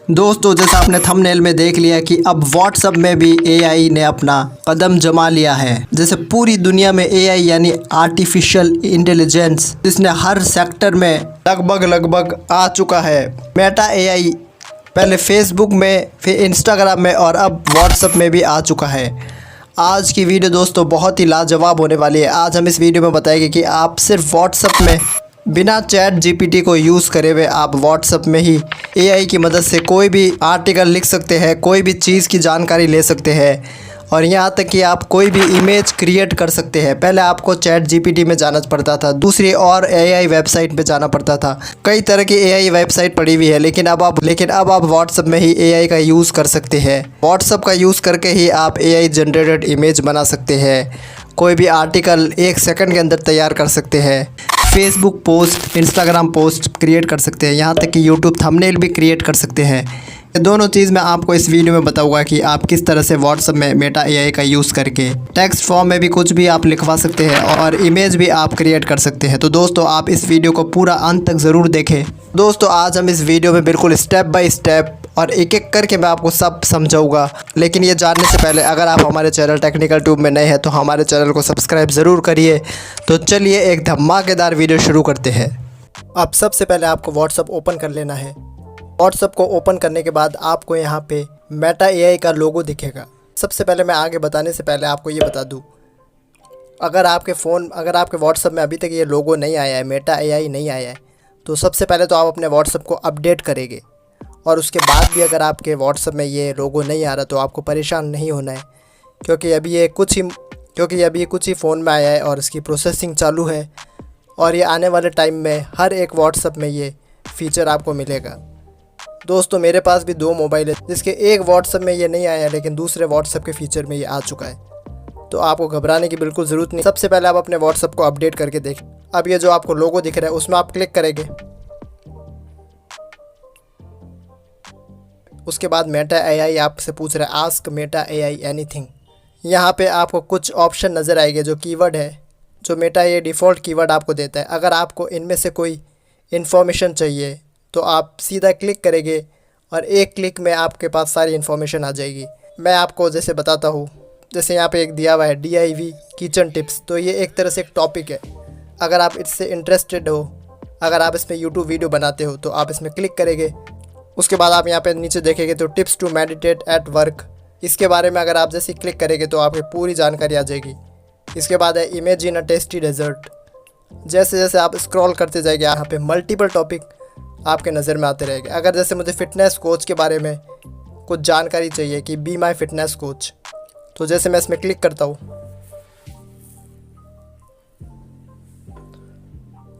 दोस्तों, जैसा आपने थंबनेल में देख लिया कि अब व्हाट्सएप में भी एआई ने अपना कदम जमा लिया है। जैसे पूरी दुनिया में एआई यानी आर्टिफिशियल इंटेलिजेंस जिसने हर सेक्टर में लगभग आ चुका है। मेटा एआई पहले फेसबुक में, फिर इंस्टाग्राम में और अब व्हाट्सएप में भी आ चुका है। आज की वीडियो दोस्तों बहुत ही लाजवाब होने वाली है। आज हम इस वीडियो में बताएंगे कि आप सिर्फ व्हाट्सएप में बिना चैट जीपीटी को यूज़ करे हुए आप व्हाट्सएप में ही एआई की मदद से कोई भी आर्टिकल लिख सकते हैं, कोई भी चीज़ की जानकारी ले सकते हैं और यहाँ तक कि आप कोई भी इमेज क्रिएट कर सकते हैं। पहले आपको चैट जीपीटी में जाना पड़ता था, दूसरी और एआई वेबसाइट पे जाना पड़ता था। कई तरह की एआई वेबसाइट पड़ी हुई है, लेकिन अब आप व्हाट्सएप में ही एआई का यूज़ कर सकते हैं। व्हाट्सएप का यूज़ करके ही आप एआई जनरेटेड इमेज बना सकते हैं, कोई भी आर्टिकल 1 सेकंड के अंदर तैयार कर सकते हैं, Facebook post, Instagram post create कर सकते हैं, यहाँ तक कि यूट्यूब थंबनेल भी क्रिएट कर सकते हैं। ये दोनों चीज़ मैं आपको इस वीडियो में बताऊंगा कि आप किस तरह से व्हाट्सएप में मेटा एआई का यूज़ करके टेक्स्ट फॉर्म में भी कुछ भी आप लिखवा सकते हैं और इमेज भी आप क्रिएट कर सकते हैं। तो दोस्तों, आप इस वीडियो को पूरा अंत तक ज़रूर देखें। दोस्तों, आज हम इस वीडियो में बिल्कुल स्टेप बाय स्टेप और एक एक करके मैं आपको सब समझाऊंगा। लेकिन ये जानने से पहले अगर आप हमारे चैनल टेक्निकल ट्यूब में नए हैं तो हमारे चैनल को सब्सक्राइब ज़रूर करिए। तो चलिए एक धमाकेदार वीडियो शुरू करते हैं। अब सबसे पहले आपको व्हाट्सएप ओपन कर लेना है। व्हाट्सएप को ओपन करने के बाद आपको यहाँ पे मेटा एआई का लोगो दिखेगा। सबसे पहले मैं आगे बताने से पहले आपको ये बता दूँ, अगर आपके व्हाट्सएप में अभी तक ये लोगो नहीं आया है, मेटा एआई नहीं आया है, तो सबसे पहले तो आप अपने व्हाट्सएप को अपडेट करेंगे और उसके बाद भी अगर आपके व्हाट्सएप में ये लोगो नहीं आ रहा तो आपको परेशान नहीं होना है, क्योंकि अभी ये कुछ ही फ़ोन में आया है और इसकी प्रोसेसिंग चालू है और ये आने वाले टाइम में हर एक व्हाट्सएप में ये फ़ीचर आपको मिलेगा। दोस्तों, मेरे पास भी 2 मोबाइल है जिसके एक व्हाट्सएप में ये नहीं आया है, लेकिन दूसरे व्हाट्सएप के फ़ीचर में ये आ चुका है। तो आपको घबराने की बिल्कुल ज़रूरत नहीं। सबसे पहले आप अपने व्हाट्सएप को अपडेट करके देखें। अब ये जो आपको लोगो दिख रहा है उसमें आप क्लिक करेंगे। उसके बाद मेटा एआई आपसे पूछ रहा है आस्क मेटा एआई एनीथिंग। यहाँ पे आपको कुछ ऑप्शन नज़र आएंगे जो कीवर्ड है, जो मेटा ये डिफ़ॉल्ट कीवर्ड आपको देता है। अगर आपको इनमें से कोई इन्फॉर्मेशन चाहिए तो आप सीधा क्लिक करेंगे और एक क्लिक में आपके पास सारी इन्फॉर्मेशन आ जाएगी। मैं आपको जैसे बताता हूँ, जैसे यहाँ पे एक दिया हुआ है DIY किचन टिप्स, तो ये एक तरह से एक टॉपिक है। अगर आप इससे इंटरेस्टेड हो, अगर आप इसमें यूट्यूब वीडियो बनाते हो तो आप इसमें क्लिक करेंगे। उसके बाद आप यहाँ पे नीचे देखेंगे तो tips to meditate at work, इसके बारे में अगर आप जैसे क्लिक करेंगे तो आपकी पूरी जानकारी आ जाएगी। इसके बाद है इमेजिन अ टेस्टी डेजर्ट। जैसे जैसे आप स्क्रॉल करते जाएंगे यहाँ पे मल्टीपल टॉपिक आपके नज़र में आते रहेंगे। अगर जैसे मुझे फ़िटनेस कोच के बारे में कुछ जानकारी चाहिए कि बी माई फिटनेस कोच, तो जैसे मैं इसमें क्लिक करता हूँ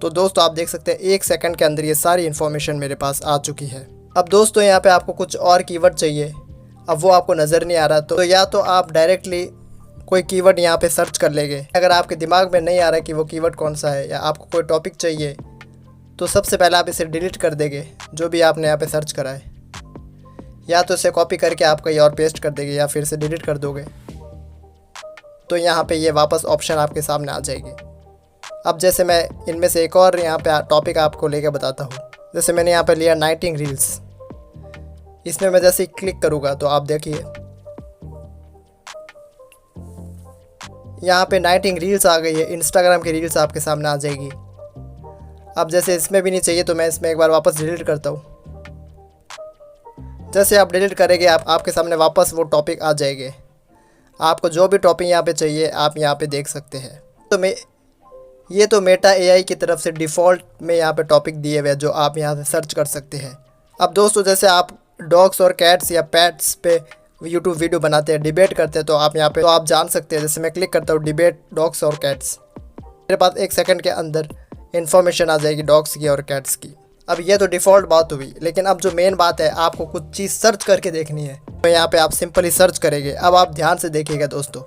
तो दोस्तों आप देख सकते हैं 1 सेकंड के अंदर ये सारी इन्फॉर्मेशन मेरे पास आ चुकी है। अब दोस्तों यहाँ पे आपको कुछ और कीवर्ड चाहिए, अब वो आपको नज़र नहीं आ रहा, तो या तो आप डायरेक्टली कोई कीवर्ड यहाँ पे सर्च कर लेंगे। अगर आपके दिमाग में नहीं आ रहा कि वो कीवर्ड कौन सा है या आपको कोई टॉपिक चाहिए तो सबसे पहले आप इसे डिलीट कर देंगे, जो भी आपने यहाँ पे सर्च करा है, या तो इसे कॉपी करके आप कहीं और पेस्ट कर देंगे या फिर इसे डिलीट कर दोगे तो यहाँ पे ये वापस ऑप्शन आपके सामने आ जाएगी। अब जैसे मैं इनमें से एक और यहाँ पे टॉपिक आपको लेकर बताता हूँ। जैसे मैंने यहाँ पे लिया नाइटिंग रील्स, इसमें मैं जैसे ही क्लिक करूँगा तो आप देखिए यहाँ पे नाइटिंग रील्स आ गई है, इंस्टाग्राम की रील्स आपके सामने आ जाएगी। अब जैसे इसमें भी नहीं चाहिए तो मैं इसमें एक बार वापस डिलीट करता हूँ। जैसे आप डिलीट करेंगे आपके सामने वापस वो टॉपिक आ जाएंगे। आपको जो भी टॉपिक यहाँ पे चाहिए आप यहाँ पे देख सकते हैं। तो ये तो मेटा एआई की तरफ से डिफ़ॉल्ट में यहाँ पे टॉपिक दिए हुए हैं जो आप यहाँ से सर्च कर सकते हैं। अब दोस्तों, जैसे आप डॉग्स और कैट्स या पेट्स पे यूट्यूब वीडियो बनाते हैं, डिबेट करते हैं, तो आप यहाँ पे तो आप जान सकते हैं। जैसे मैं क्लिक करता हूँ डिबेट डॉग्स और कैट्स, मेरे पास 1 सेकंड के अंदर इन्फॉर्मेशन आ जाएगी डॉग्स की और कैट्स की। अब ये तो डिफ़ॉल्ट बात हुई, लेकिन अब जो मेन बात है आपको कुछ चीज़ सर्च करके देखनी है, तो यहाँ पे आप सिंपली सर्च करेंगे। अब आप ध्यान से देखिएगा दोस्तों।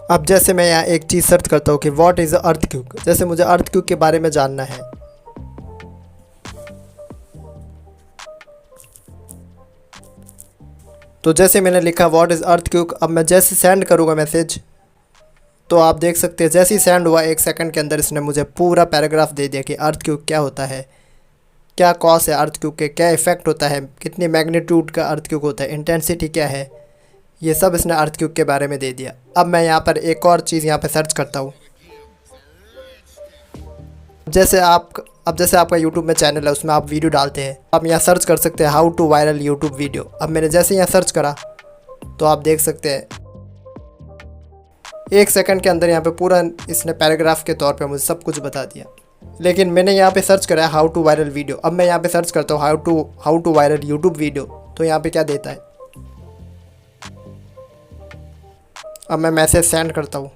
अब जैसे मैं यहाँ एक चीज़ सर्च करता हूँ कि व्हाट इज़ अर्थक्वेक, जैसे मुझे अर्थक्वेक के बारे में जानना है, तो जैसे मैंने लिखा व्हाट इज़ अर्थक्वेक, अब मैं जैसे सेंड करूँगा मैसेज तो आप देख सकते हैं जैसे ही सेंड हुआ 1 सेकंड के अंदर इसने मुझे पूरा पैराग्राफ दे दिया कि अर्थक्वेक क्या होता है, क्या कॉज है अर्थक्वेक के, क्या इफेक्ट होता है, कितनी मैग्नीट्यूड का अर्थक्वेक होता है, इंटेंसिटी क्या है, ये सब इसने अर्थक्वेक के बारे में दे दिया। अब मैं यहाँ पर एक और चीज़ यहाँ पर सर्च करता हूँ। जैसे आपका यूट्यूब में चैनल है, उसमें आप वीडियो डालते हैं, आप यहाँ सर्च कर सकते हैं how to viral YouTube video. अब मैंने जैसे यहाँ सर्च करा तो आप देख सकते हैं 1 सेकंड के अंदर यहाँ पे पूरा इसने पैराग्राफ के तौर पे मुझे सब कुछ बता दिया। लेकिन मैंने यहाँ पे सर्च करा है हाउ टू वायरल वीडियो। अब मैं यहाँ पे सर्च करता हूँ how to viral YouTube video, तो यहाँ पे क्या देता है। अब मैं मैसेज सेंड करता हूँ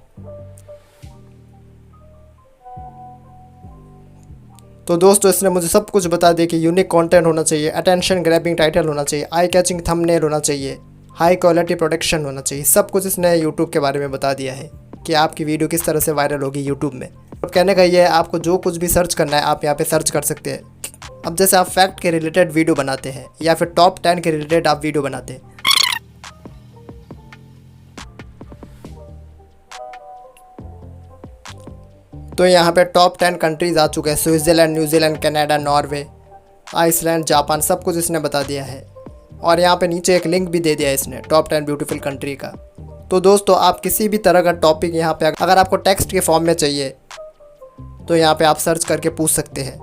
तो दोस्तों इसने मुझे सब कुछ बता दिया कि यूनिक कंटेंट होना चाहिए, अटेंशन ग्रैबिंग टाइटल होना चाहिए, आई कैचिंग थंबनेल होना चाहिए, हाई क्वालिटी प्रोडक्शन होना चाहिए। सब कुछ इसने यूट्यूब के बारे में बता दिया है कि आपकी वीडियो किस तरह से वायरल होगी यूट्यूब में। अब कहने का ये है, आपको जो कुछ भी सर्च करना है आप यहाँ पे सर्च कर सकते हैं। अब जैसे आप फैक्ट के रिलेटेड वीडियो बनाते हैं या फिर टॉप 10 के रिलेटेड आप वीडियो बनाते हैं, तो यहाँ पे टॉप 10 कंट्रीज़ आ चुके हैं। Switzerland, New Zealand, Canada, Norway, Iceland, Japan, सब कुछ इसने बता दिया है। और यहाँ पे नीचे एक लिंक भी दे दिया है इसने टॉप 10 ब्यूटीफुल कंट्री का। तो दोस्तों आप किसी भी तरह का टॉपिक यहाँ पे अगर आपको टेक्स्ट के फॉर्म में चाहिए तो यहाँ पे आप सर्च करके पूछ सकते हैं।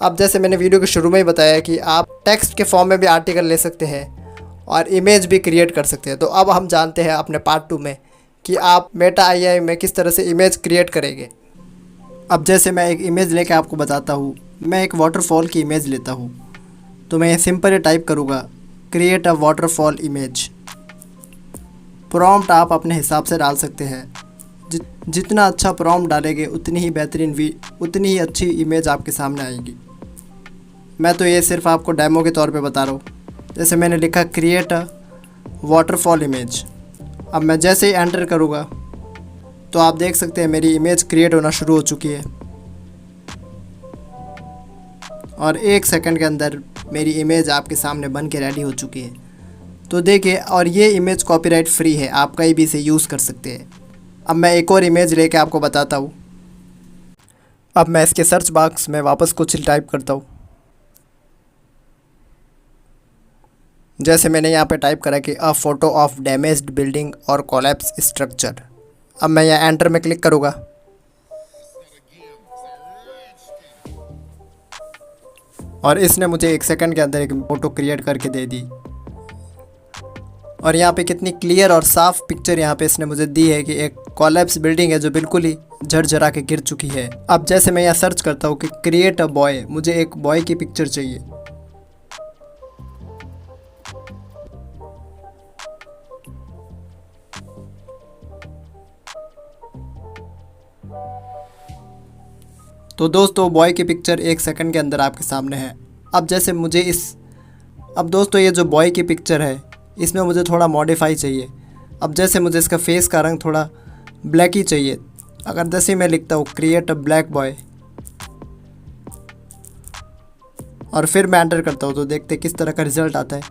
अब जैसे मैंने वीडियो के शुरू में ही बताया कि आप टेक्स्ट के फॉर्म में भी आर्टिकल ले सकते हैं और इमेज भी क्रिएट कर सकते हैं। तो अब हम जानते हैं अपने पार्ट 2 में कि आप मेटा AI में किस तरह से इमेज क्रिएट करेंगे। अब जैसे मैं एक इमेज लेके आपको बताता हूँ। मैं एक वाटरफॉल की इमेज लेता हूँ, तो मैं सिंपल टाइप करूँगा create a waterfall image. Prompt आप अपने हिसाब से डाल सकते हैं, जितना अच्छा प्रॉम्प्ट डालेंगे उतनी ही बेहतरीन उतनी ही अच्छी इमेज आपके सामने आएगी। मैं तो ये सिर्फ आपको डेमो के तौर पे बता रहा हूँ। जैसे मैंने लिखा क्रिएट अ वाटरफॉल इमेज। अब मैं जैसे ही एंटर करूँगा तो आप देख सकते हैं मेरी इमेज क्रिएट होना शुरू हो चुकी है और 1 सेकंड के अंदर मेरी इमेज आपके सामने बन के रेडी हो चुकी है। तो देखिए, और ये इमेज कॉपीराइट फ्री है, आप कहीं भी इसे यूज़ कर सकते हैं। अब मैं एक और इमेज लेके आपको बताता हूँ। अब मैं इसके सर्च बॉक्स में वापस कुछ टाइप करता हूँ। जैसे मैंने यहाँ पे टाइप करा कि अ फोटो ऑफ डैमेज्ड बिल्डिंग और कोलैप्स स्ट्रक्चर। अब मैं यहाँ एंटर में क्लिक करूँगा और इसने मुझे 1 सेकंड के अंदर एक फ़ोटो क्रिएट करके दे दी। और यहाँ पे कितनी क्लियर और साफ़ पिक्चर यहाँ पे इसने मुझे दी है कि एक कोलैप्स बिल्डिंग है जो बिल्कुल ही झरझरा के गिर चुकी है। अब जैसे मैं यहाँ सर्च करता हूँ कि क्रिएट अ बॉय, मुझे एक बॉय की पिक्चर चाहिए। तो दोस्तों बॉय की पिक्चर 1 सेकंड के अंदर आपके सामने है। अब जैसे मुझे अब दोस्तों ये जो बॉय की पिक्चर है इसमें मुझे थोड़ा मॉडिफाई चाहिए। अब जैसे मुझे इसका फेस का रंग थोड़ा ब्लैक ही चाहिए। अगर जैसे मैं लिखता हूँ क्रिएट अ ब्लैक बॉय और फिर मैं एंटर करता हूँ तो देखते किस तरह का रिजल्ट आता है।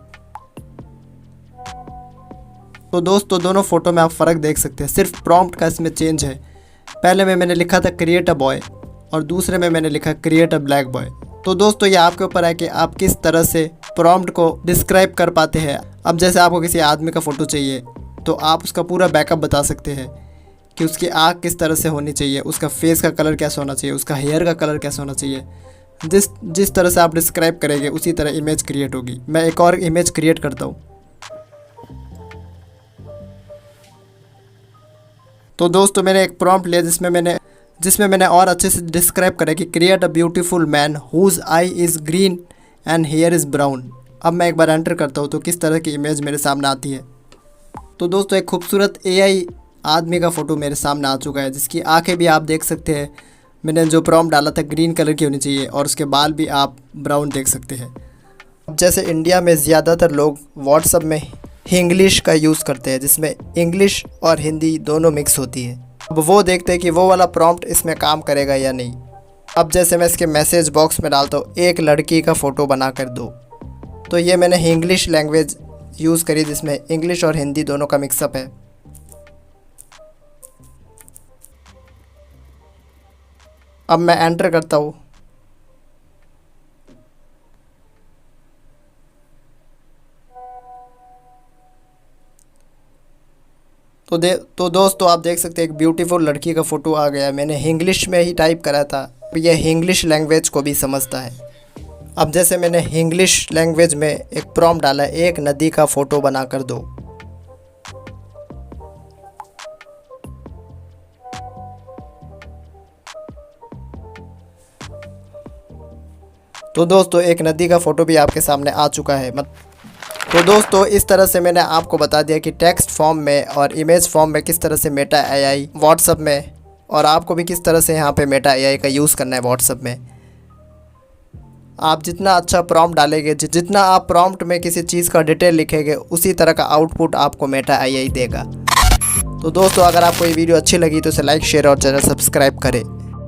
तो दोस्तों दोनों फ़ोटो में आप फ़र्क देख सकते हैं, सिर्फ प्रॉम्प्ट का इसमें चेंज है। पहले में मैंने लिखा था क्रिएट अ बॉय और दूसरे में मैंने लिखा क्रिएट अ ब्लैक बॉय। तो दोस्तों ये आपके ऊपर है कि आप किस तरह से प्रॉम्प्ट को डिस्क्राइब कर पाते हैं। अब जैसे आपको किसी आदमी का फ़ोटो चाहिए तो आप उसका पूरा बैकअप बता सकते हैं कि उसकी आँख किस तरह से होनी चाहिए, उसका फेस का कलर कैसा होना चाहिए, उसका हेयर का कलर कैसा होना चाहिए। जिस तरह से आप डिस्क्राइब करेंगे उसी तरह इमेज क्रिएट होगी। मैं एक और इमेज क्रिएट करता हूँ। तो दोस्तों मैंने एक प्रॉम्प्ट लिया जिसमें मैंने और अच्छे से डिस्क्राइब करा कि create a beautiful man whose eye is green and hair is brown. अब मैं एक बार एंटर करता हूँ तो किस तरह की इमेज मेरे सामने आती है। तो दोस्तों एक खूबसूरत AI आदमी का फ़ोटो मेरे सामने आ चुका है, जिसकी आंखें भी आप देख सकते हैं। मैंने जो प्रॉम्प्ट डाला था ग्रीन कलर की होनी चाहिए और उसके बाल भी आप ब्राउन देख सकते हैं। अब जैसे इंडिया में ज़्यादातर लोग व्हाट्सएप में हिंग्लिश का यूज़ करते हैं, जिसमें इंग्लिश और हिंदी दोनों मिक्स होती है। अब वो देखते हैं कि वो वाला प्रॉम्प्ट इसमें काम करेगा या नहीं। अब जैसे मैं इसके मैसेज बॉक्स में डालता हूँ एक लड़की का फ़ोटो बना कर दो, तो ये मैंने इंग्लिश लैंग्वेज यूज़ करी जिसमें इंग्लिश और हिंदी दोनों का मिक्सअप है। अब मैं एंटर करता हूँ तो दोस्तों आप देख सकते हैं एक ब्यूटीफुल लड़की का फ़ोटो आ गया। मैंने इंग्लिश में ही टाइप करा था, यह इंग्लिश लैंग्वेज को भी समझता है। अब जैसे मैंने इंग्लिश लैंग्वेज में एक प्रॉम्प्ट डाला, एक नदी का फ़ोटो बना कर दो। तो दोस्तों एक नदी का फ़ोटो भी आपके सामने आ चुका है। तो दोस्तों इस तरह से मैंने आपको बता दिया कि टेक्स्ट फॉर्म में और इमेज फॉर्म में किस तरह से मेटा एआई व्हाट्सएप में, और आपको भी किस तरह से यहाँ पे मेटा एआई का यूज़ करना है व्हाट्सएप में। आप जितना अच्छा प्रॉम्प्ट डालेंगे, जितना आप प्रॉम्प्ट में किसी चीज़ का डिटेल लिखेंगे, उसी तरह का आउटपुट आपको मेटा एआई देगा। तो दोस्तों अगर आपको ये वीडियो अच्छी लगी तो इसे लाइक, शेयर और चैनल सब्सक्राइब करें।